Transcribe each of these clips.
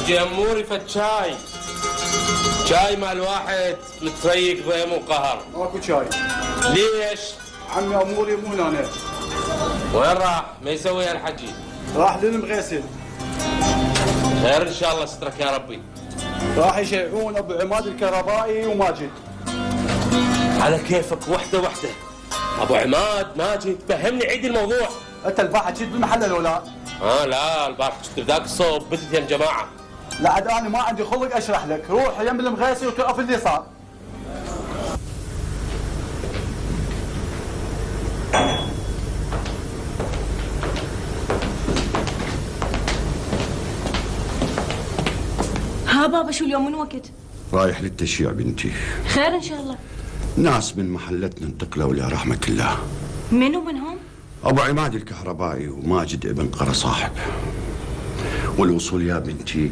حجي اموري فد شاي. شاي مال واحد متفيق ضيم وقهر. ماكو شاي. ليش؟ عمي اموري مو هنا. وين راح؟ ما يسوي الحجي؟ راح للمغيسل. خير ان شاء الله سترك يا ربي. راح يشيعون ابو عماد الكهربائي وماجد. على كيفك وحده وحده. ابو عماد ماجد فهمني عيد الموضوع. انت البارحه جيت بالمحل ولا لا؟ لا البارحه كنت بذاك الصوب بدت يا جماعه. لا عاد انا ما عندي خلق اشرح لك، روح يم المغيسل وتوقف اللي صار. ها بابا شو اليوم من وقت؟ رايح للتشييع بنتي. خير ان شاء الله. ناس من محلتنا انتقلوا الى رحمة الله. منو منهم؟ ابو عماد الكهربائي وماجد ابن قرى صاحب. والوصول يا بنتي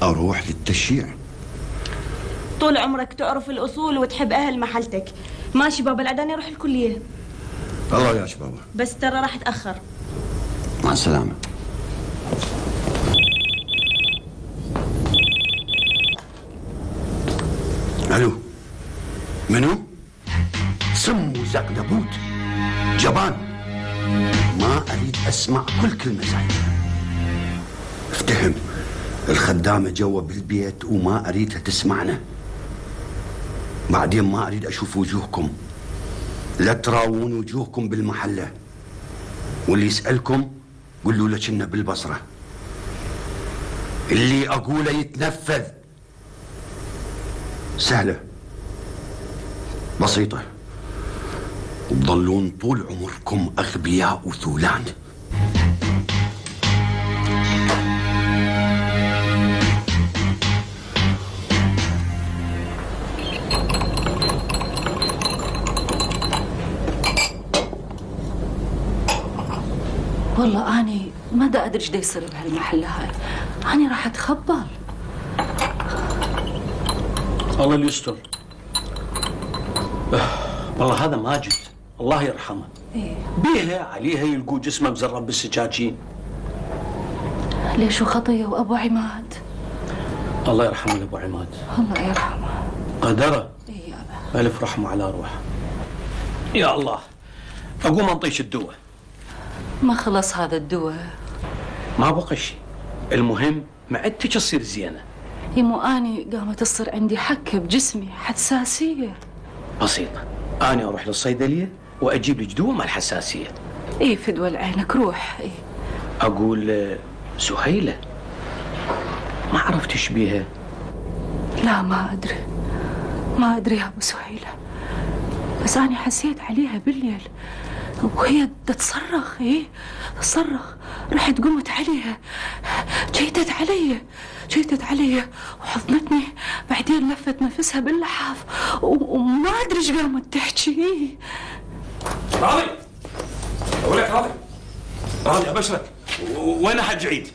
اروح للتشييع. طول عمرك تعرف الاصول وتحب اهل محلتك. ماشي بابا العداني اروح الكليه. الله ياش بابا. بس ترى راح اتاخر. مع السلامة. الو منو؟ سمو زقدبوت جبان. ما اريد اسمع كل كلمة زايدة. افتهم الخدامة جوا بالبيت وما اريدها تسمعنا. بعدين ما اريد اشوف وجوهكم. لا تراوون وجوهكم بالمحلة. واللي يسألكم قولوا له كنا بالبصرة. اللي اقوله يتنفذ. سهلة بسيطة. تظلون طول عمركم أغبياء وثولان. والله أني ما دا أدري ايش دا يصير بهالمحلة هاي. أني راح أتخبل. الله اللي يستر. والله هذا ماجد الله يرحمه. إيه؟ بيها عليها يلقوا جسمه مزرب بالسكاكين. ليش وخطية وأبو عماد؟ الله يرحمه أبو عماد. الله يرحمه. قدره. إيه يابا. ألف رحمه على روحه. يا الله أقوم أنطيش الدواء. ما خلص هذا الدواء. ما بقى شيء. المهم معدتك تصير زينة. يمو أني قامت تصير عندي حكة بجسمي حساسية. بسيطة. أنا أروح للصيدلية وأجيب لك دواء مال الحساسية. إيه فدوى لعينك روح. إيه أقول سهيلة ما عرفت ايش بيها. لا ما أدري يا أبو سهيلة. بس أنا حسيت عليها بالليل وهي تصرخ. إيه تصرخ. رحت قمت عليها جيتت علي وحضنتني. بعدين لفت نفسها باللحاف وما أدري ايش قامت تحكي. راضي أقول لك راضي أبشرك. وين حج عيد؟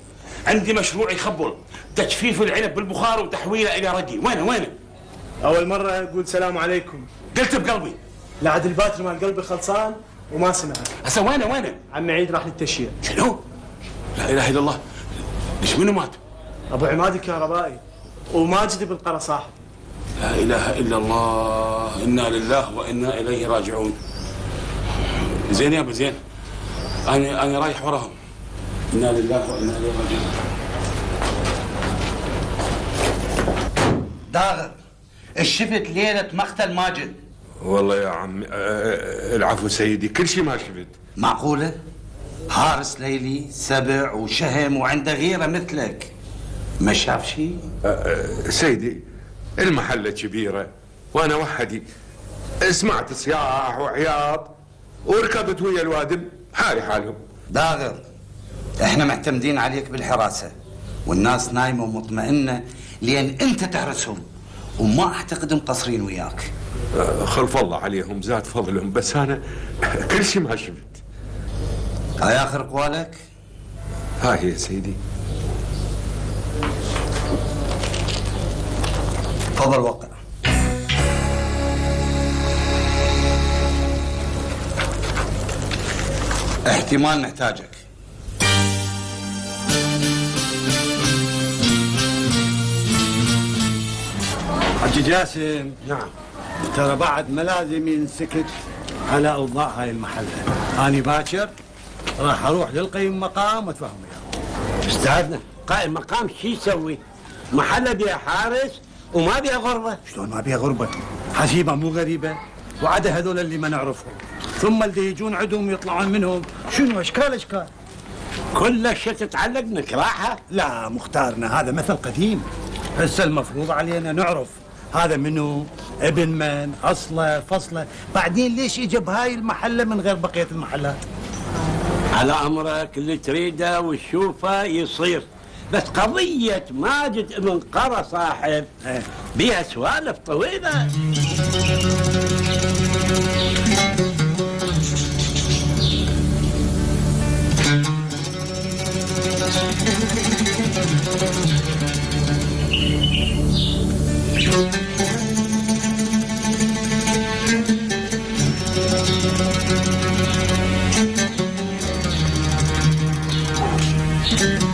عندي مشروع يخبل تجفيف العنب بالبخار وتحويله إلى رقي. وينه؟ اول مره اقول سلام عليكم. قلت بقلبي. لا عاد الباتري مال قلبي خلصان وما سمع. هسه وينه؟ عمي عيد راح للتشييع. شنو؟ لا إله إلا الله. ليش منو مات؟ ابو عماد الكهربائي وماجد بن قرى صاحب. لا إله إلا الله. إنا لله وإنا إليه راجعون. زين يا أبو زين. أنا رايح وراهم. إنا لله وإنا إليه راجعون. داغر ايش شفت ليلة مقتل ماجد؟ والله يا عمي العفو سيدي كل شيء ما شفت. معقولة؟ حارس ليلي سبع وشهم وعنده غيرة مثلك ما شاف شيء؟ سيدي المحلة كبيرة وانا وحدي. سمعت صياح وعياط وركضت ويا الوادم حالي حالهم. داغر احنا معتمدين عليك بالحراسة والناس نايمة ومطمئنة لين انت تحرسهم وما اعتقد مقصرين وياك. خلف الله عليهم زاد فضلهم بس انا كل شيء ما شفت. هاي اخر قوالك؟ هاي يا سيدي. تفضل وقع. احتمال نحتاجك. حجي جاسم، نعم. ترى بعد ما لازم ينسكت على اوضاع هاي المحله. اني باكر راح اروح للقيم مقام واتفاهم وياه. استاذنا قائم مقام شو يسوي؟ محله بيها حارس وما بيها غربه. شلون ما بيها غربه؟ حسيبه مو غريبه، وعدا هذول اللي ما نعرفهم، ثم اللي يجون عندهم يطلعون منهم شنو اشكال. كل اشياء تتعلق نكرهها. لا مختارنا هذا مثل قديم، هسه المفروض علينا نعرف هذا منو، ابن من، اصله، فصله، بعدين ليش اجى بهاي المحله من غير بقيه المحلات؟ على امرك، اللي تريده وتشوفه يصير، بس قضيه ماجد ابن قرى صاحب بيها سوالف طويله.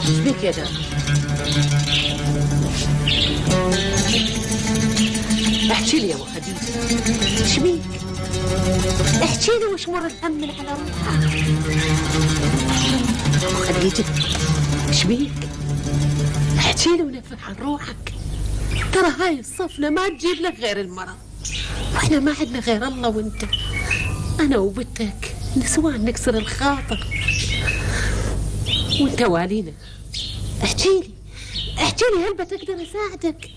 شبيك يا دار؟ احكي لي يا ابو خديجه، شبيك؟ احكي لي وش مر الهم من على روحك. ابو خديجه شبيك؟ احكي لي ونفح عن روحك. ترى هاي الصفنه ما تجيب لك غير المرض، واحنا ما عندنا غير الله وانت. انا وبنتك نسوان نكسر الخاطر وانت والينا. احكي لي هل بتقدر اساعدك؟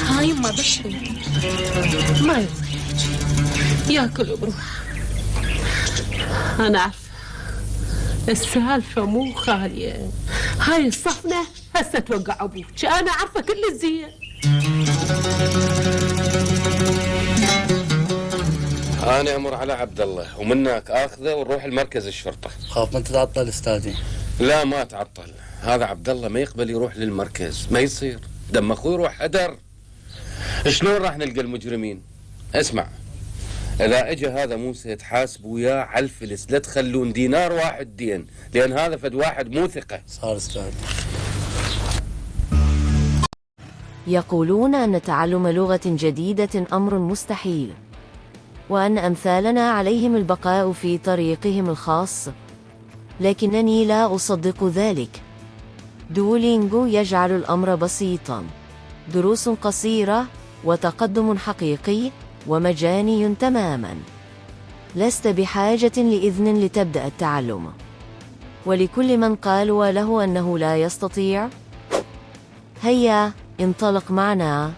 هاي يما بشري ما يصير ياكل بروحه. انا عارفه السالفه مو خاليه، هاي الصفنه هسه توقع ابوك، انا عارفه كل الزين. انا امر على عبد الله ومنك اخذه ونروح المركز الشرطه. خاف من تتعطل استاذي. لا ما تعطل، هذا عبد الله ما يقبل يروح للمركز، ما يصير، دم اخوي يروح هدر. شلون راح نلقى المجرمين؟ اسمع، اذا اجى هذا موسى تحاسبوا وياه على الفلس، لا تخلون دينار واحد دين، لان هذا فد واحد مو ثقه. صار استاذ. يقولون أن تعلم لغة جديدة أمر مستحيل، وأن أمثالنا عليهم البقاء في طريقهم الخاص، لكنني لا أصدق ذلك. دولينغو يجعل الأمر بسيطا، دروس قصيرة وتقدم حقيقي ومجاني تماما. لست بحاجة لإذن لتبدأ التعلم. ولكل من قال وله أنه لا يستطيع، هيا انطلق معنا.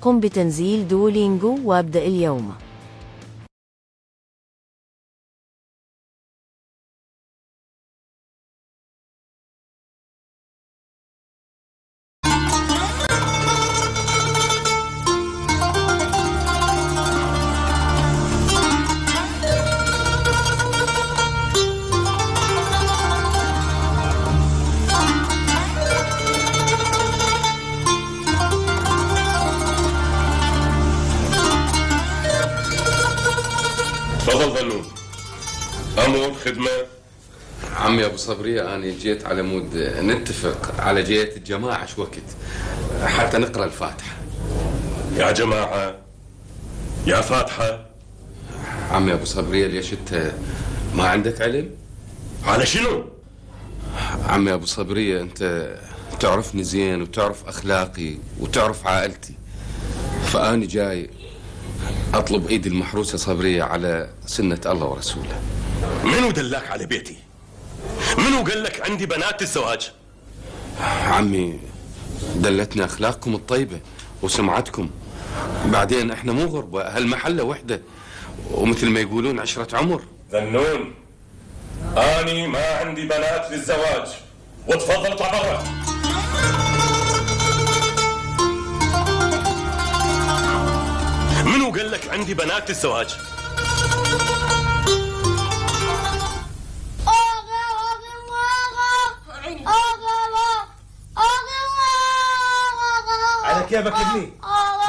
قم بتنزيل دولينغو وابدأ اليوم. تفضل ظنون. امور خدمه. عمي ابو صبريه، انا جيت على مود نتفق على جهه الجماعه شو وقت حتى نقرا الفاتحه. يا جماعه يا فاتحه. عمي ابو صبريه، ليش انت ما عندك علم؟ على شنو؟ عمي ابو صبريه، انت تعرفني زين وتعرف اخلاقي وتعرف عائلتي، فاني جاي اطلب ايدي المحروسه صبريه على سنه الله ورسوله. منو دلاك على بيتي؟ منو قال لك عندي بنات الزواج؟ عمي، دلتنا اخلاقكم الطيبه وسمعتكم، بعدين احنا مو غربه، هالمحله وحده، ومثل ما يقولون عشره عمر. ذنون، اني ما عندي بنات للزواج، وتفضل اطلع برا. منو قال لك عندي بنات للزواج؟ آغا جابك ابني؟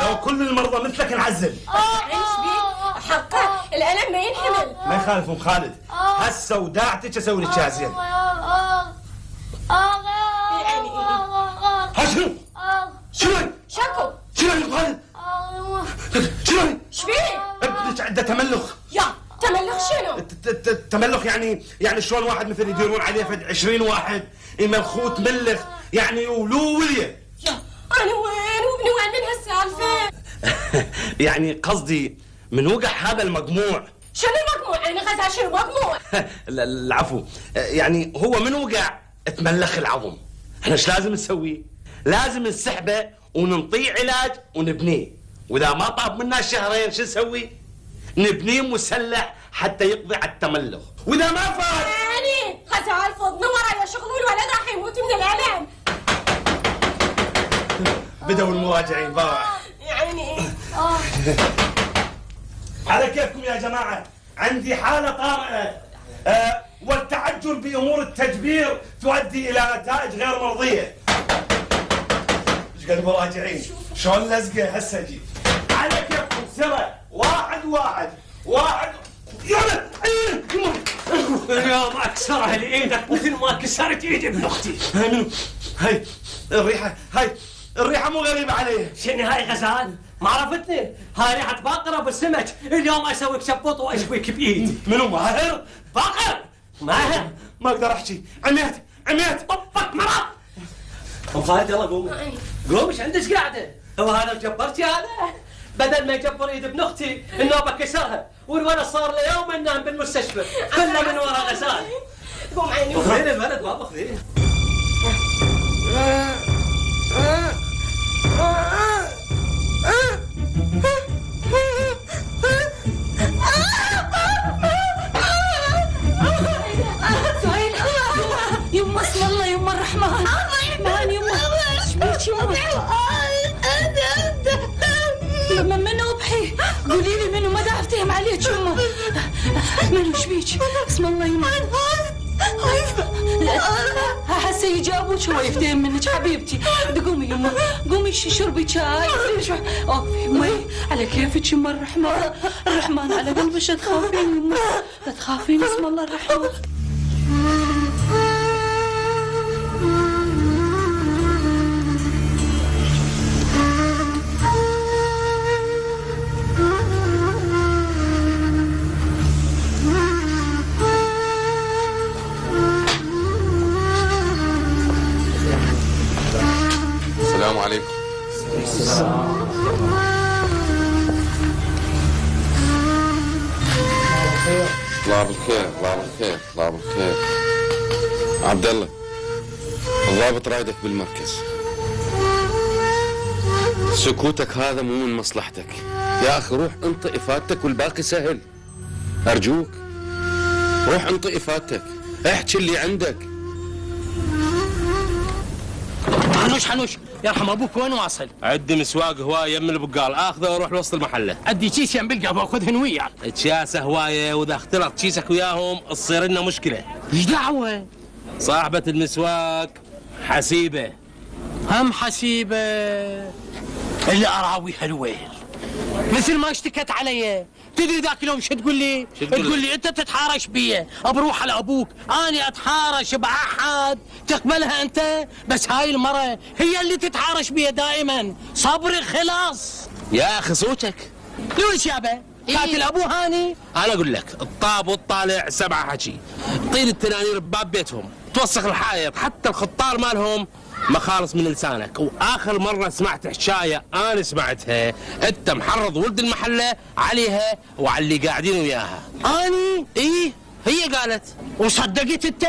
لو كل المرضى مثلك نعزل. ايش بيك؟ حقه الألم ما ينحمل. ما يخالف ام خالد، هسه وداعتك اسوي لك شازين. يعني ها شنو؟ شنو؟ شكو شنو يا خالد؟ شنو؟ ايش بيك؟ ابنك عنده تملخ. يا تملخ شنو؟ تملخ يعني شلون واحد مثل يديرون عليه فد 20 واحد يملخوه تملخ يعني ولو وليه. يا انا وين وابني وين من هالسالفه؟ يعني قصدي من وقع هذا المجموع. شنو المجموع؟ يعني غزال شنو مجموع؟ العفو، يعني هو من وقع تملخ العظم. احنا ايش لازم نسوي؟ لازم نسحبه وننطيه علاج ونبنيه، واذا ما طاب منا شهرين شو نسوي؟ نبنيه مسلح حتى يقضي على التملخ، واذا ما فات يعني غزال فضنا ورايا شغل والولد راح يموت من الالم. بدأوا المراجعين بقى. يعني على كيفكم يا جماعة، عندي حالة طارئة والتعجل بأمور التدبير تؤدي إلى نتائج غير مرضية. ايش قد مراجعين؟ شلون لزقة هسه جيت. على كيفكم سرة، واحد يلا اليوم اكسرها لايدك مثل ما كسرت ايد ابن اختي. هاي الريحة مو غريبة علي. شنو هاي غزال؟ ما عرفتني؟ هاي ريحة باقرة بالسمك، اليوم اسويك شبوط واشويك بايدي. منو ماهر؟ باقر ماهر؟ ما اقدر احكي. عميت طفك مرض. ام خالد يلا قومي ايش عندك قاعدة؟ هو هذا الجبرتي هذا؟ بدل ما يجبر ايد ابن اختي النوبة كسرها والولد صار له يوم نام بالمستشفى كله من ورا غزال. قوم عيني اخذين الولد بابا اخذين. يما اسم الله يما الرحمن يما ايش بيك يما منو بحي قولي لي منو ما دا افتهم عليك يما منو ايش بيك اسم الله يما هسه يجابوك هو يفتهم منك حبيبتي. قومي يما قومي شربي شاي اوفي مي على كيفك يما الرحمن على قلبك. لا تخافين يما لا تخافين اسم الله الرحمن. السلام عليكم. الله بالخير. عبد الله الضابط رايدك بالمركز. سكوتك هذا مو من مصلحتك يا اخي. روح انطي افادتك والباقي سهل. ارجوك روح انطي افادتك، احكي اللي عندك. حنوش يرحم ابوك وين واصل؟ عندي مسواق هوايه يم البقال، اخذه واروح لوسط المحله. عندي كيس يم بلقى باخذهن وياك. تشاسه هوايه واذا اختلط كيسك وياهم تصير لنا مشكله. ايش دعوه؟ صاحبه المسواق حسيبه. هم حسيبه اللي اراويها الويل مثل ما اشتكت علي. تدري ذاك اليوم شو تقول لي؟ تقول لي انت تتحارش بي، بروح على ابوك، اني اتحارش باحد تقبلها انت؟ بس هاي المره هي اللي تتحارش بي دائما. صبري خلاص يا اخي صوتك ليش يابا؟ قاتل ابو هاني. انا اقول لك الطاب والطالع سبعه حكي، طين التنانير بباب بيتهم، توسخ الحائط، حتى الخطار مالهم ما خالص من لسانك. واخر مره سمعت حكايه انا سمعتها انت محرض ولد المحله عليها وعلى اللي قاعدين وياها. اني ايه هي قالت. وصدقت انت؟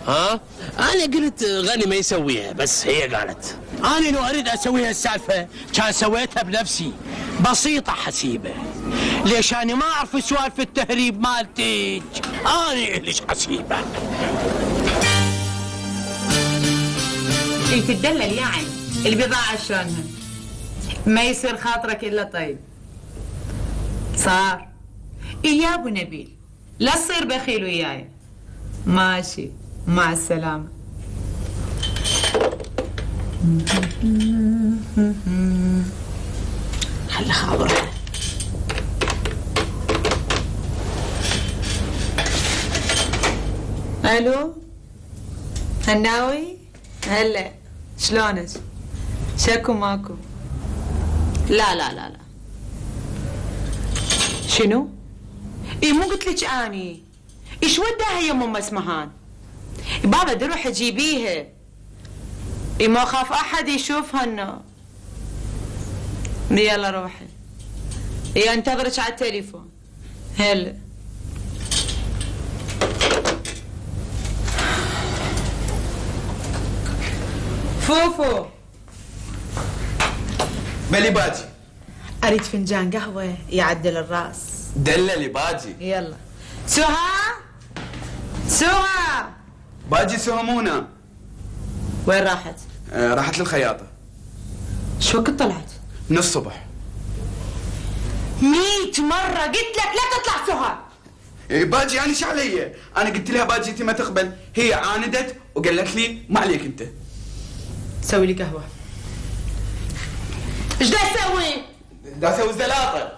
ها انا قلت غني ما يسويها، بس هي قالت. انا لو اريد اسويها السالفه كان سويتها بنفسي. بسيطه حسيبه. ليش انا ما اعرف سوالف التهريب مالتك؟ انا ليش حسيبه؟ تدلل يعني البضاعة شلونها؟ ما يصير خاطرك إلا طيب. صار يا أبو نبيل لا تصير بخيل وياي. ماشي مع السلامة. خلي خابرها. الو هناوي؟ هلا شلونك؟ شكو ماكو؟ لا لا لا لا. شنو؟ اي مو قلت لك اني ايش وداها يم ام اسمهان؟ بابا دي روحي جيبيها. اي ما اخاف احد يشوفها انه. يلا روحي. اي انتظرك على التليفون. هلا. فوفو بلي باجي. اريد فنجان قهوه يعدل الراس. دللي باجي. يلا. سهى سهى باجي سهمونا. وين راحت؟ راحت للخياطة. شو وقت طلعت؟ من الصبح. 100 مرة قلت لك لا تطلع سهى. باجي أنا شو علي؟ أنا قلت لها باجيتي ما تقبل، هي عاندت وقالت لي ما عليك أنت. سوي لي قهوة. ايش دا اسوي؟ دا اسوي زلاطة.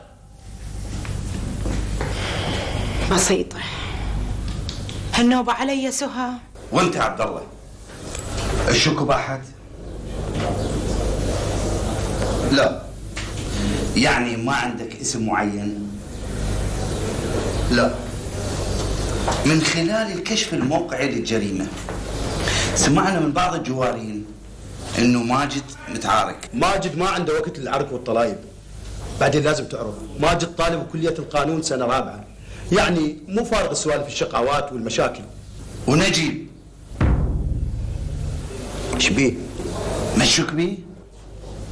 بسيطة. هالنوبة علي سهى. وانت يا عبد الله الشكو باحد؟ لا. يعني ما عندك اسم معين؟ لا. من خلال الكشف الموقعي للجريمة سمعنا من بعض الجوارين انه ماجد متعارك. ماجد ما عنده وقت للعرك والطلايب. بعدين لازم تعرف ماجد طالب بكلية القانون سنة رابعة، يعني مو فارغ السوالف الشقاوات والمشاكل. ونجيب ايش بيه؟ مشوك بيه؟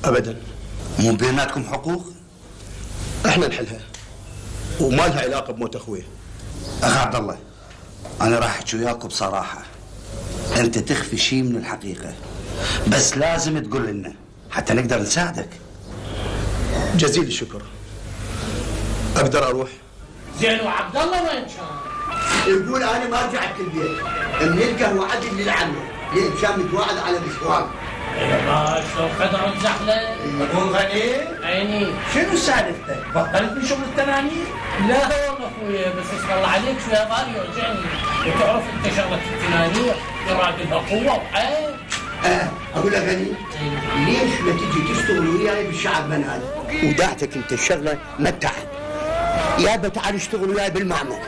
ابدا. مو بيناتكم حقوق؟ احنا نحلها وما لها علاقة بموت اخويه. اخ عبد الله انا راح احكي وياك بصراحة، انت تخفي شيء من الحقيقة، بس لازم تقول لنا حتى نقدر نساعدك. جزيل الشكر. اقدر اروح؟ زين وعبد الله وين كان؟ يقول انا ما رجعت البيت، من القهوة عدل للعمل، ليه كان متواعد على مشوار. ما شلون قدر الزحلة؟ ابو غني؟ عيني شنو سالفتك؟ بطلت من شغل التنانير؟ لا والله اخويا بس اسم الله عليك شويه بالي يوجعني، وتعرف انت شغله التنانير يراد لها قوه وحيل. اقول لك غني ليش ما تجي تشتغل وياي بالشعب منال؟ وداعتك انت الشغله ما تحت. يابا تعال اشتغل وياي بالمعمل.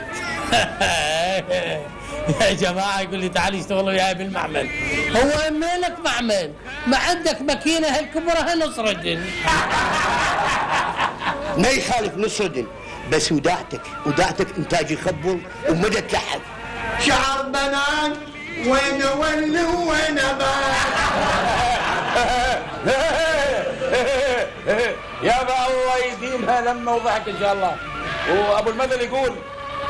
يا جماعه يقول لي تعال اشتغل وياي بالمعمل، هو مالك معمل؟ ما عندك ماكينه هالكبره نصردن. ما يخالف نصردن، بس وداعتك انتاج يخبل ومدى تحت. شعر بنان وين ولي وين بان. يابا الله يديمها لما وضحك ان شاء الله. وابو المثل يقول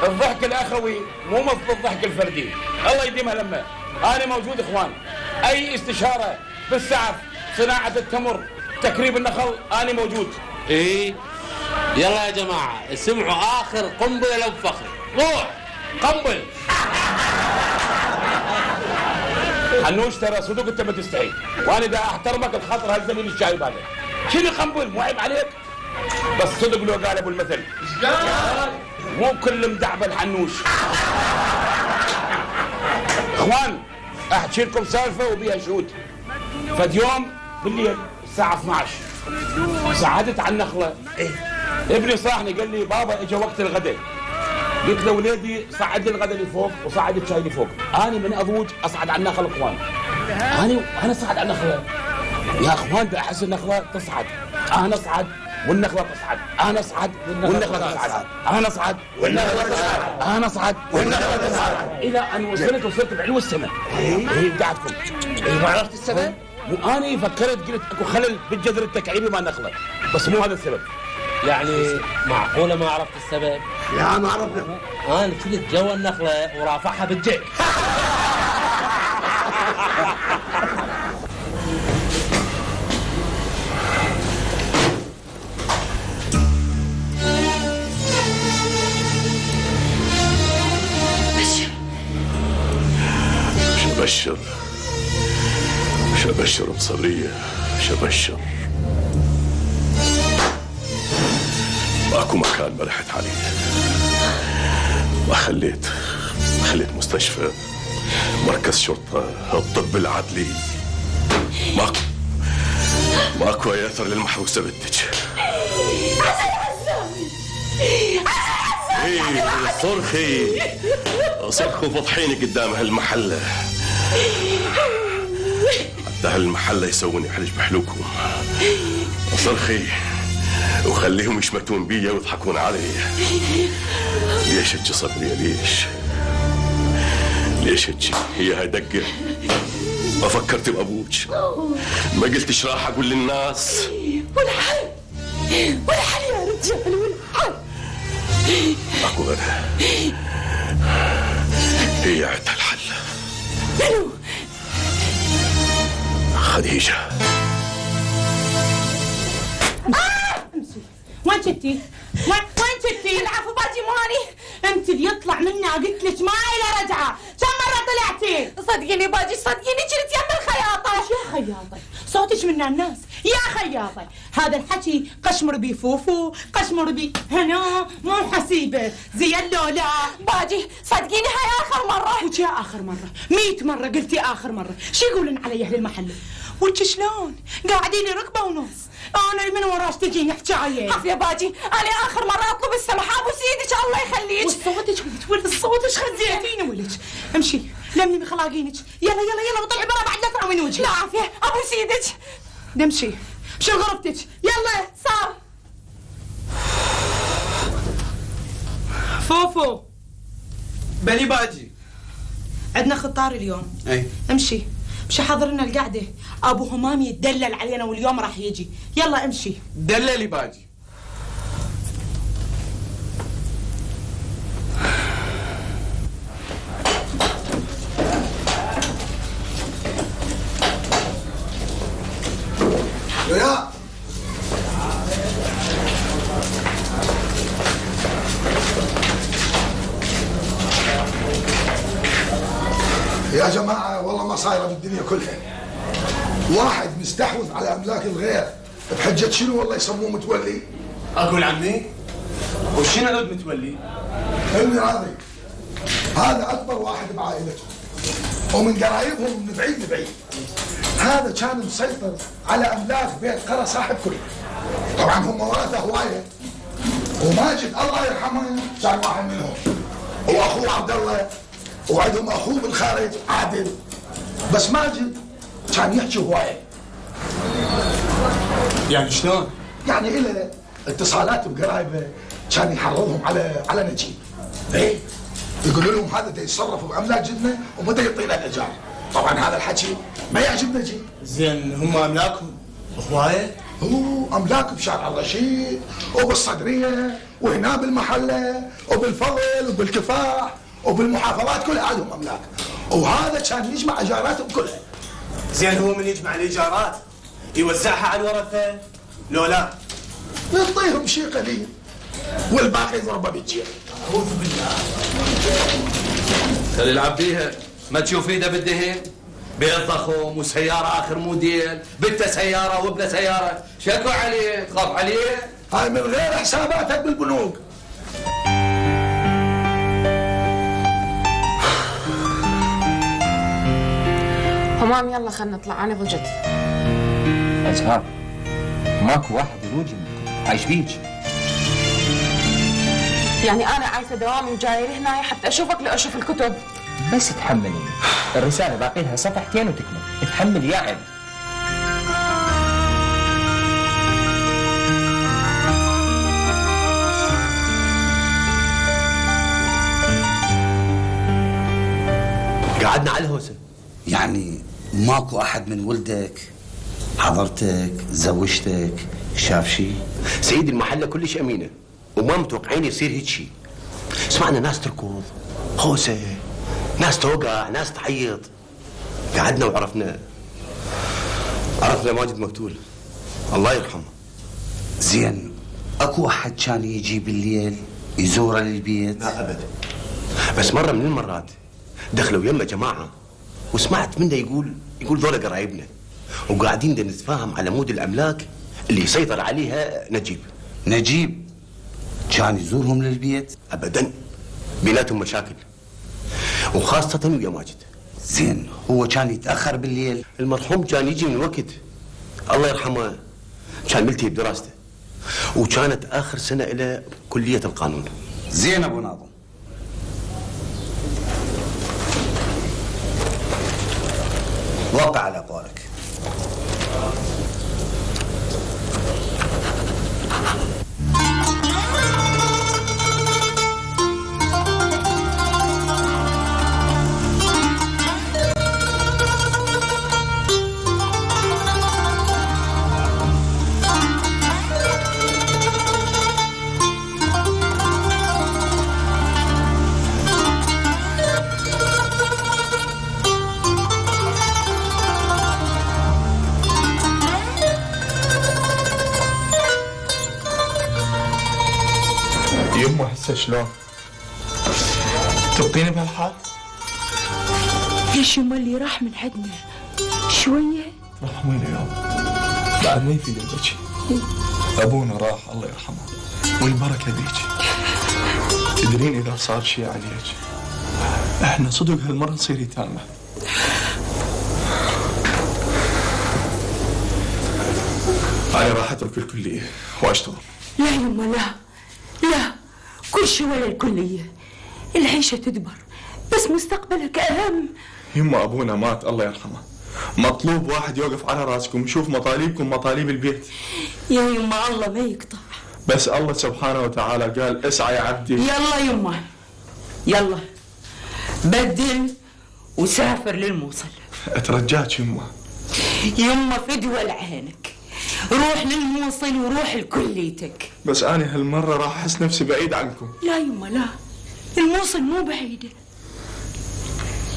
الضحك الاخوي مو مثل الضحك الفردي. الله يديمها لما. انا موجود اخوان، اي استشاره بالسعف، صناعه التمر، تكريب النخل، انا موجود. ايه يلا يا جماعه اسمعوا اخر قنبله لو فخر. روح قنبل. حنوش ترى صدق انت ما تستحي، وانا دا احترمك الخاطر هالزميل الشايب هذا. شنو قنبل؟ مو عيب عليك؟ بس صدق لو قال ابو المثل مو كل مدعبل حنوش. اخوان احكي لكم سالفه وبيها شهود. فد يوم بالليل الساعه 12 صعدت على النخله. ابني صاحني قال لي بابا اجى وقت الغداء. قلت له وليدي صعد لي الغداء اللي فوق وصعد الشاي اللي فوق. انا من اضوج اصعد على النخل اخوان. انا اصعد على النخله يا اخوان، دا احس النخله تصعد، انا اصعد والنخله تصعد، انا اصعد والنخله تصعد، انا اصعد والنخله تصعد، انا اصعد والنخله تصعد، الى ان وصلت بعلو السماء. ايه قاعدكم. ما عرفت السبب؟ مو انا فكرت قلت اكو خلل بالجذر التكعيبي مال النخله، بس مو هذا السبب. يعني معقوله ما عرفت السبب؟ لا ما عرفنا. انا شلت جوا النخله ورافعها بالجيب. بشر شبشر بصبرية، شبشر. ماكو مكان ما رحت عليه، ما خليت مستشفى، مركز شرطة، الطب العدلي، ماكو اي اثر للمحروسة بنتك. صرخي صرخوا فضحيني قدام هالمحلة، حتى هالمحلة يسووني حلج بحلوكم. صرخي وخليهم يشمتون بيا ويضحكون علي. ليش هيك صبرية؟ ليش هيك؟ هي هاي دقة. ما فكرت بأبوك؟ ما قلت ايش راح أقول للناس؟ والحل يا رجال، والحل اكو غيرها، هي عندها الحل. منو؟ خديجة. وين كنتي؟ وين كنتي؟ العفو باجي مالي، انت اللي يطلع منا قلت لك ما إلى رجعه، كم مرة طلعتي؟ صدقيني باجي، صدقيني كنت يم الخياطة. يا خياطة، صوتك من الناس يا خياطة. هذا الحكي قشمر بي فوفو، قشمر بي هنا، مو حسيبة زي اللولا. باجي صدقيني هاي آخر مرة. وش آخر مرة؟ 100 مرة قلتي آخر مرة. شو يقولن علي أهل المحل؟ وانت شلون؟ قاعدين ركبة ونص، أنا من وراش تجيني حكاية. عفوا يا باجي، أنا آخر مرة أطلب السماح، أبوس يدك الله يخليك. وصوتك ولد، صوتك خزيتيني ولد. امشي لمني بخلاقينك، يلا وطلعي برا بعد لا ترى من وجهي. لا عافية، أبوس يدك. نمشي مشي غرفتك، يلا. صار فوفو. بلي باجي. عندنا خطار اليوم. اي امشي حضر لنا القعده، ابو همام يتدلل علينا واليوم راح يجي. يلا امشي. دللي باجي. يا جماعة والله ما صايرة بالدنيا كلها. واحد مستحوذ على أملاك الغير بحجة شنو والله يسموه متولي. أقول عمي وشنو عود متولي؟ خلني راضي. هذا أكبر واحد بعائلتهم ومن قرايبهم من بعيد. هذا كان مسيطر على أملاك بيت قرى صاحب كله. طبعا هم ورثة هواية، وماجد الله يرحمه كان واحد منهم، وأخوه عبد الله، وعندهم اخوه بالخارج عادل. بس ماجد كان يحكي هوايه. يعني شلون؟ يعني إله اتصالات بقرايبه، كان يحرضهم على نجيب. ايه يقولوا لهم هذا يتصرف باملاك جدنا ومتى يعطينا الاجار. طبعا هذا الحكي ما يعجب نجيب. زين هم املاكهم هوايه؟ هو املاك بشارع الرشيد وبالصدريه وهنا بالمحله وبالفضل وبالكفاح وبالمحافظات كلها عندهم املاك، وهذا كان يجمع اجاراتهم كلها. زين هو من يجمع الايجارات يوزعها على الورثه لو لا؟ يعطيهم شيء قليل والباقي يضربه بالجيب. اعوذ بالله. خلي يلعب بيها، ما تشوف ايده بالدهن؟ بيت ضخم وسياره اخر موديل، بنته سياره وابنه سياره، شكو عليه؟ تخاف عليه؟ هاي من غير حساباتك بالبنوك. همام يلا خلنا نطلع، انا ضجت. أزهار ماكو واحد يروج منكم، عايش بيج. يعني انا عايزه دوامي وجايه هنا حتى اشوفك لاشوف الكتب. بس تحملي، الرسالة باقي لها صفحتين وتكمل، اتحمل يا عم. قعدنا على الهوسة. يعني ماكو احد من ولدك، حضرتك، زوجتك، شاف شيء؟ سيدي المحلة كلش امينة وما متوقعين يصير هيك شيء. سمعنا ناس تركض، هوسة، ناس توقع، ناس تعيط. قعدنا وعرفنا ماجد مقتول، الله يرحمه. زين اكو احد كان يجي بالليل يزوره للبيت؟ لا ابدا، بس مرة من المرات دخلوا يمه جماعة وسمعت منه يقول ذولا قرايبنا. وقاعدين نتفاهم على مود الأملاك اللي يسيطر عليها نجيب. نجيب كان يزورهم للبيت؟ أبدا، بيناتهم مشاكل، وخاصة ويا ماجد. زين هو كان يتأخر بالليل؟ المرحوم كان يجي من وقت، الله يرحمه كان ملتهي بدراسته، وكانت آخر سنة إلى كلية القانون. زين أبو ناظم، وقع على قولك. يمه هسه شلون؟ تبقيني بهالحال؟ ليش يما اللي راح من عندنا شوية؟ رحميني يابا، بعد ما يفيد البكي. ابونا راح الله يرحمه والبركة بيك. تدرين اذا صار شيء عليك احنا صدق هالمرة نصير يتامى. انا راح اترك الكلية واشتغل. لا يما لا لا، كل شيء ولا الكلية، العيشة تدبر بس مستقبلك أهم. يما ابونا مات الله يرحمه، مطلوب واحد يوقف على راسكم ويشوف مطالبكم مطالب البيت. يا يما الله ما يقطع، بس الله سبحانه وتعالى قال اسعى يا عبدي. يلا يما يلا بدل وسافر للموصل. اترجاك يما. يما فدوى لعينك، روح للموصل وروح لكليتك. بس أنا هالمرة راح أحس نفسي بعيد عنكم. لا يما لا، الموصل مو بعيدة.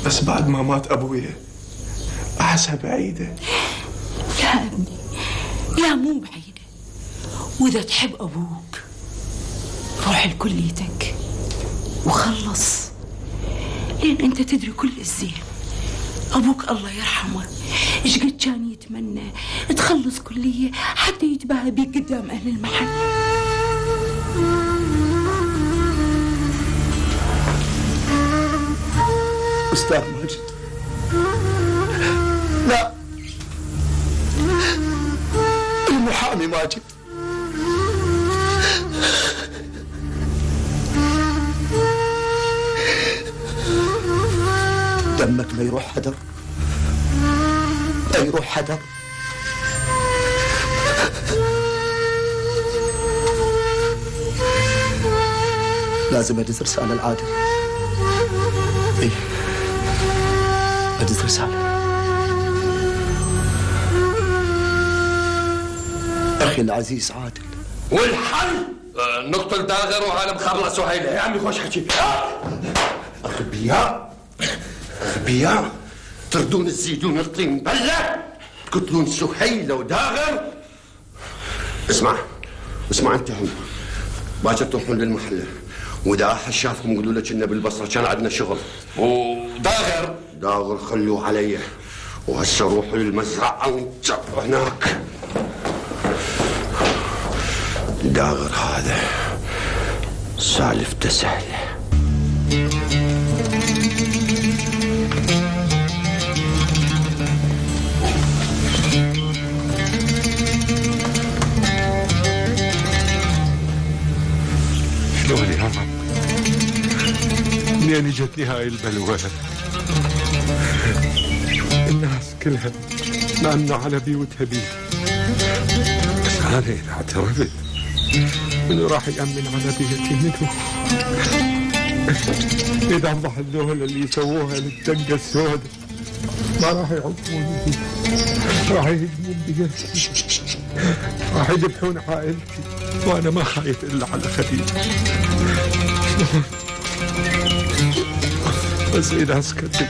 بس بعد ما مات أبويا أحسها بعيدة. لا ابني، لا مو بعيدة، وإذا تحب أبوك روح لكليتك وخلص، لأن أنت تدري كل الزين. أبوك الله يرحمه إيش قد كان يتمنى تخلص كلية حتى يتباهى بيك قدام أهل المحل. أستاذ ماجد، لا، المحامي ماجد. دمك ما يروح هدر، لا يروح هدر. لازم أدز رسالة العادل. إيه، أدز رسالة. أخي العزيز عادل. والحل نقتل داغر وعالم خرنا سهيلة. يا عمي خوش حكي. أغبياء أغبياء، تردون تزيدون الطين بلة، تقتلون سهيلة وداغر. اسمع انت هم باكر تروحون للمحلة، واذا احد شافكم قولوا له كنا بالبصرة كان عندنا شغل. وداغر خلوه علي، وهسه روحوا للمزرعة ونجروا هناك. داغر هذا سالفته سهلة. شلون يا رب؟ منين اجتني هاي البلوى؟ الناس كلها نامنا على بيوتها بي، بس انا اذا اعترفت منو راح يأمن على بيتي؟ منو؟ اذا انضح الذهول اللي يسووها للدقة السوداء ما راح يعطوني بي، راح يهدمون بيتي، راح يذبحون عائلتي، وانا ما خايف الا على خديجة. بس اذا سكتت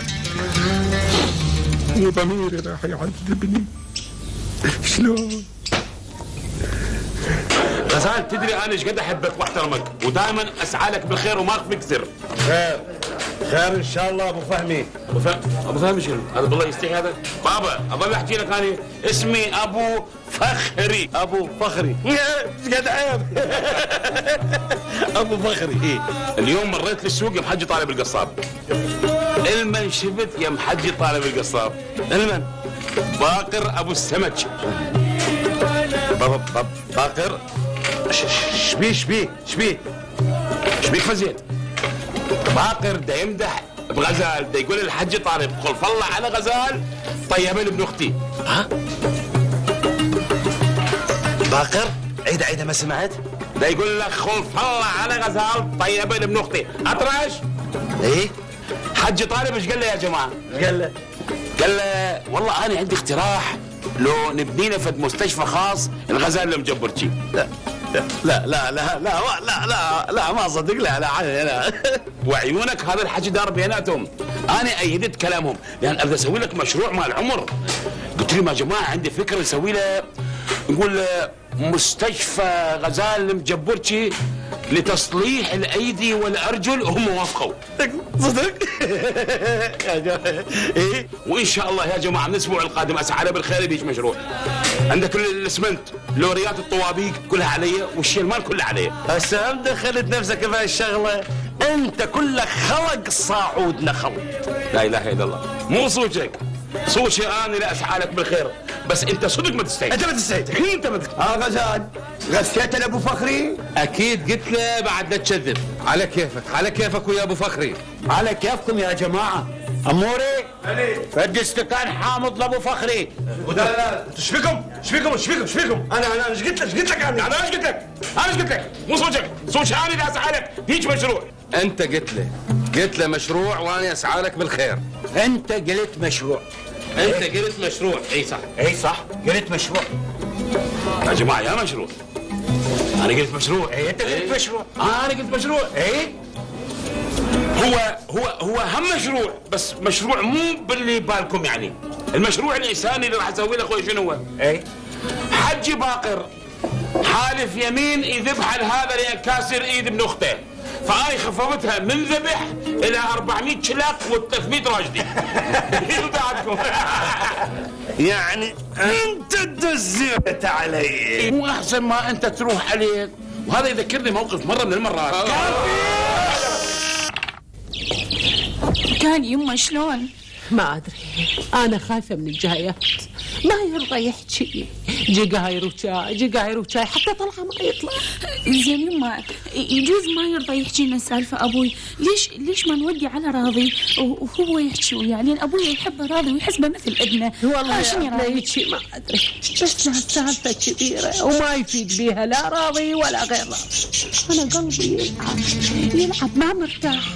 وضميري راح يعذبني. شلون؟ غزال، تدري انا ايش قد احبك واحترمك، ودائما اسعى لك بالخير وما اخفيك سر. خير خير ان شاء الله ابو فهمي. ابو فهمي شنو؟ هذا بالله يستحي هذا؟ بابا اظل احكي لك انا اسمي ابو فخري. ابو فخري ايش قد عيب. ابو فخري. اليوم مريت للسوق يا محجي طالب القصاب. المن شفت يا محجي طالب القصاب؟ المن؟ باقر ابو السمك. باقر شبيه شبيك فزيت؟ باقر دا يمدح بغزال، دا يقول الحج طالب خلف الله على غزال طيبين ابن اختي. ها؟ باقر عيدة ما سمعت؟ دا يقول لك خلف الله على غزال طيبين ابن اختي. اطرش؟ ايه؟ حج طالب ايش قال له يا جماعه؟ ايش قال له؟ قال له والله انا عندي اقتراح لو نبني له فد مستشفى خاص الغزال المجبرتي. لا ما صدق. لا وعيونك هذا الحكي دار بيناتهم. انا ايدت كلامهم لان ابغى اسوي لك مشروع مال عمر. قلت لهم يا جماعه عندي فكره نسوي له، نقول له مستشفى غزال المجبرتي لتصليح الايدي والارجل، وهم وافقوا. صدق؟ ايه وان شاء الله يا جماعه من الاسبوع القادم اسعاره بالخير بيجي مشروع. عندك الاسمنت، لوريات الطوابيق كلها علي والشيء المال كله علي. هسه هم دخلت نفسك في هالشغله؟ انت كلك خلق صاعود نخل. لا اله الا الله. مو صوتك صوتي انا لا اسعى لك بالخير، بس انت صدق ما تستحي. انت ما تستحي. انت ما تستحي. غزال غثيت لابو فخري؟ اكيد قلت له بعد لا تكذب. على كيفك على كيفك ويا ابو فخري. على كيفكم يا جماعه. اموري فد استكان حامض لابو فخري. لا ايش فيكم؟ انا ايش قلت لك انا ايش قلت لك؟ مو صوتك انا اللي اسعى لك هيك مشروع. انت قلت له مشروع وانا اسعى لك بالخير. انت قلت مشروع. انت قلت مشروع. اي صح قلت مشروع يا جماعه يا مشروع. انا قلت مشروع. انت قلت مشروع. انا قلت مشروع. هو هم مشروع، بس مشروع مو باللي بالكم يعني. المشروع الانساني اللي راح اسوي له اخوي شنو هو؟ حجي باقر حالف يمين يذبح هذا لان كاسر ايد ابن اخته، فاي خفضتها من ذبح الى 400 شلق و300 راجدي. يودعكم. يعني انت دزيت علي. مو احسن ما انت تروح عليك؟ وهذا يذكرني موقف مره من المرات. كان يما شلون؟ ما أدري، أنا خايفة من الجايات. ما يرضى يحكي. جقاير وشاي حتى طلعة ما يطلع. زين يما يجوز ما يرضى يحكي لنا سالفة أبوي. ليش ما نودي على راضي وهو يحكي وياه؟ لأن أبوي يحب راضي ويحسبه مثل ابنه. والله لا يحكي ما أدري، بس السالفة كبيرة وما يفيد بيها لا راضي ولا غير راضي. أنا قلبي يلعب ما مرتاحة.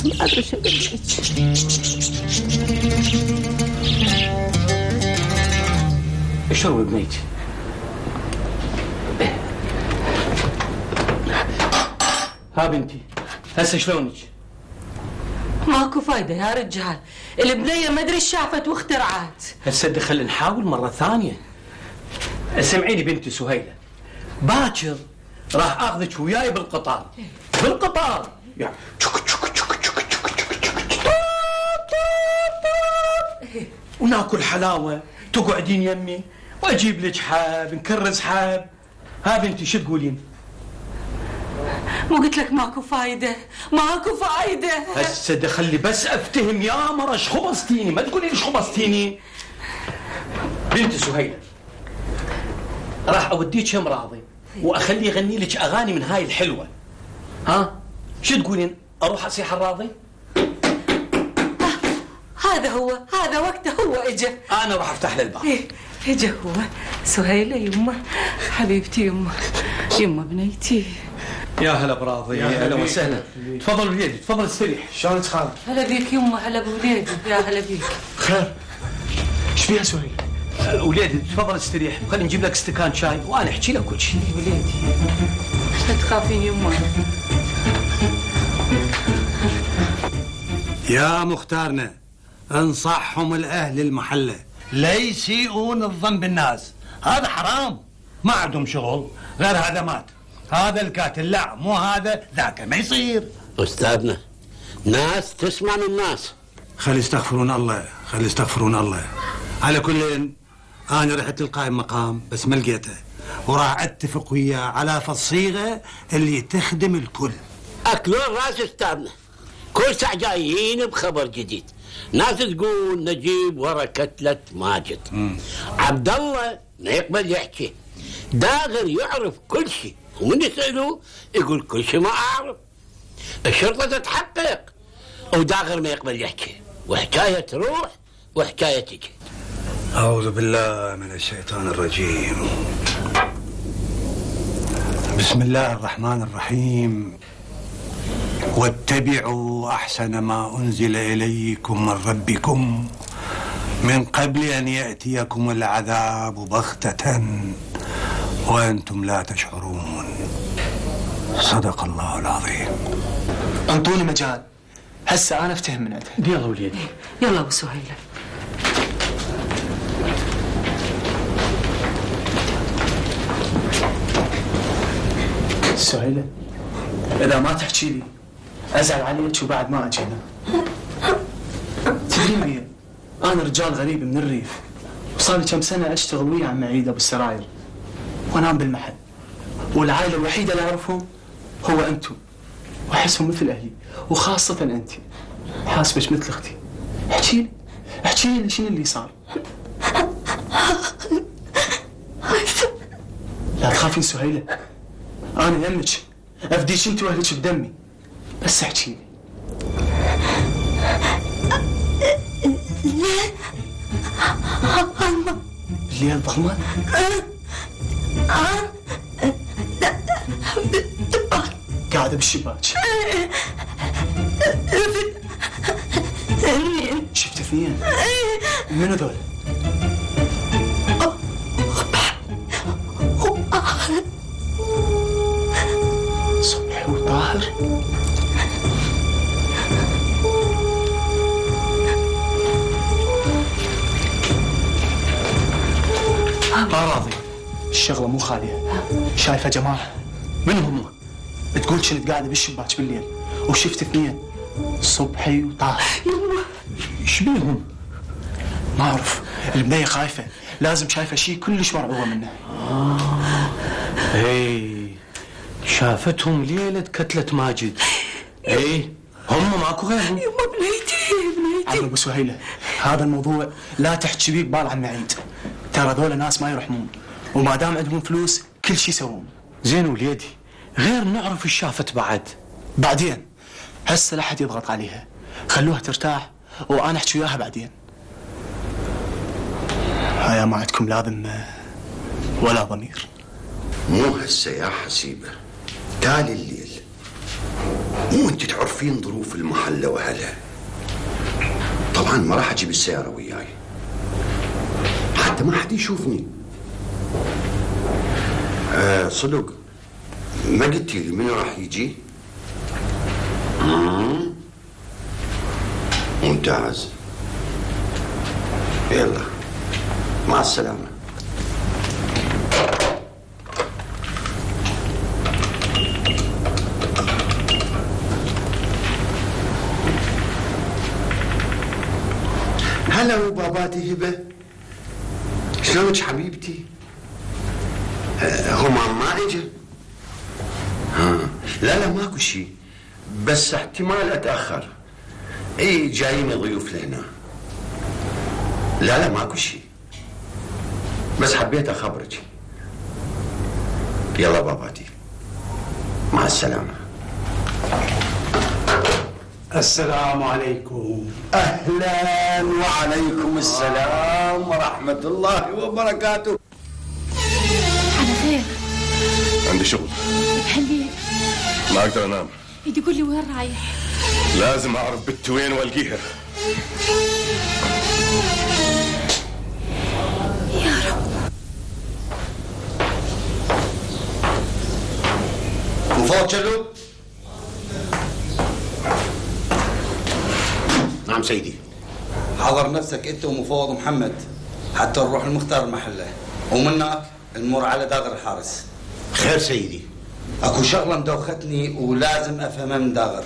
ما أدري شو أقول لك. اشرب بنيتي. ها بنتي هسه شلونك؟ ماكو فايدة يا رجال، البنية ما ادري ايش شافت واخترعت. هسه خلينا نحاول مرة ثانية. سمعيني بنتي سهيلة، باكر راح اخذك وياي بالقطار. يعني وناكل حلاوة، تقعدين يمي واجيب لك حاب، نكرز حاب. ها بنتي شو تقولين؟ مو قلت لك ماكو فايدة؟ هسه دخلي بس افتهم يا مرة. ايش خبصتيني؟ ما تقولي ليش خبصتيني. بنتي سهيلة راح اوديك يم راضي واخليه يغني لك اغاني من هاي الحلوة. ها شو تقولين؟ اروح اصيح الراضي؟ هذا وقته هو اجا. انا راح افتح له الباب. اجا هو. سهيلة يمه حبيبتي، يمه بنيتي. يا هلا براضي، هلا وسهلا. تفضل وليدي، تفضل استريح. شلونك خالد؟ هلا بيك يمه، هلا بوليدي. يا هلا بيك. خير؟ ايش فيها سهيلة؟ وليدي تفضل استريح، خلينا نجيب لك استكان شاي وانا احكي لك كل شيء. وليدي لا تخافين يمه. يا مختارنا انصحهم الاهل المحله لا يسيئون الظن بالناس، هذا حرام. ما عندهم شغل غير هذا مات، هذا القاتل لا مو هذا ذاك ما يصير. أستاذنا ناس تسمع من ناس. خلي يستغفرون الله، خلي يستغفرون الله. على كل أنا رحت القائم مقام بس ما لقيته، وراح أتفق وياه على فالصيغة اللي تخدم الكل. أكلون راس أستاذنا، كل ساعة جايين بخبر جديد. ناس تقول نجيب ورا كتلة ماجد. عبد الله ما يقبل يحكي. داغر يعرف كل شيء، ومن يسألوه يقول كل شيء ما أعرف. الشرطة تتحقق وداغر ما يقبل يحكي، وحكاية تروح وحكاية تجي. أعوذ بالله من الشيطان الرجيم. بسم الله الرحمن الرحيم. واتبعوا أحسن ما أنزل إليكم من ربكم من قبل أن يأتيكم العذاب بغتة وأنتم لا تشعرون. صدق الله العظيم. انطوني مجال، هسه أنا أفتهم من عندها. يلا وليدي. يلا أبو سهيلة. سهيلة إذا ما تحكي لي أزعل عليك وبعد ما أجينا. تدرين بيه أنا رجال غريب من الريف، وصار لي كم سنة أشتغل ويا عم عيد أبو السراير وأنام بالمحل، والعائلة الوحيدة اللي أعرفهم هو أنتم، وأحسهم مثل أهلي، وخاصة أنت حاسبك مثل أختي. احكي لي احكي لي شنو اللي صار. لا تخافين سهيلة، أنا يمك أفديش أنت وأهلك بدمي، بس احكي لي. الليل ظلمة؟ قاعدة بالشباك. شفت اثنين؟ منو ذول؟ صبحي وطاهر؟ ما راضي، الشغلة مو خالية. شايفة جماعة؟ من هم؟ تقول كنت قاعدة بالشباك بالليل وشفت اثنين، صبحي وطاهر. ايش بيهم؟ ما اعرف، البنية خايفة، لازم شايفة شيء كلش مرعوبة منه. اي شافتهم ليلة كتلة ماجد. اي هم ماكو غيرهم. يما بنيتي عم ابو سهيلة، هذا الموضوع لا تحكي بيه ببال عم عيد، ترى ذولا ناس ما يرحمون، وما دام عندهم فلوس كل شيء يسوون. زين وليدي، غير نعرف ايش شافت بعد. بعدين هسه لا حد يضغط عليها، خلوها ترتاح وانا احكي وياها بعدين. هيا ما عندكم لا ذمه ولا ضمير. مو هسه يا حسيبه، تالي الليل. مو انت تعرفين ظروف المحله واهلها. طبعا ما راح اجيب السياره وياي حتى ما حد يشوفني. صدق ما قلتي لي منو راح يجي؟ ممتاز. يلا مع السلامة. هلا وباباتي هبة، شلونك حبيبتي؟ همام ما اجى؟ لا ماكو شيء، بس احتمال اتاخر. اي جايين ضيوف لهنا. لا ماكو شيء، بس حبيت اخبرك. يلا باباتي مع السلامة. السلام عليكم. أهلا وعليكم السلام ورحمة الله وبركاته. على خير. عندي شغل. بحليك. ما أقدر أنام. بدي قول لي وين رايح؟ لازم أعرف بنت وين والقيها. يا رب. مفوض شلو؟ نعم سيدي. حضر نفسك انت ومفوض محمد حتى نروح المختار محله، ومنك نمر على داغر الحارس. خير سيدي. اكو شغله مدوختني ولازم افهمها من داغر.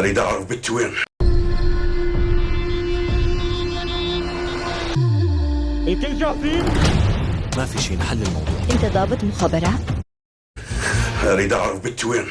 اريد اعرف بنتي وين. الكل جاهزين؟ ما في شيء نحل الموضوع. انت ضابط مخابرات؟ اريد اعرف بنتي وين.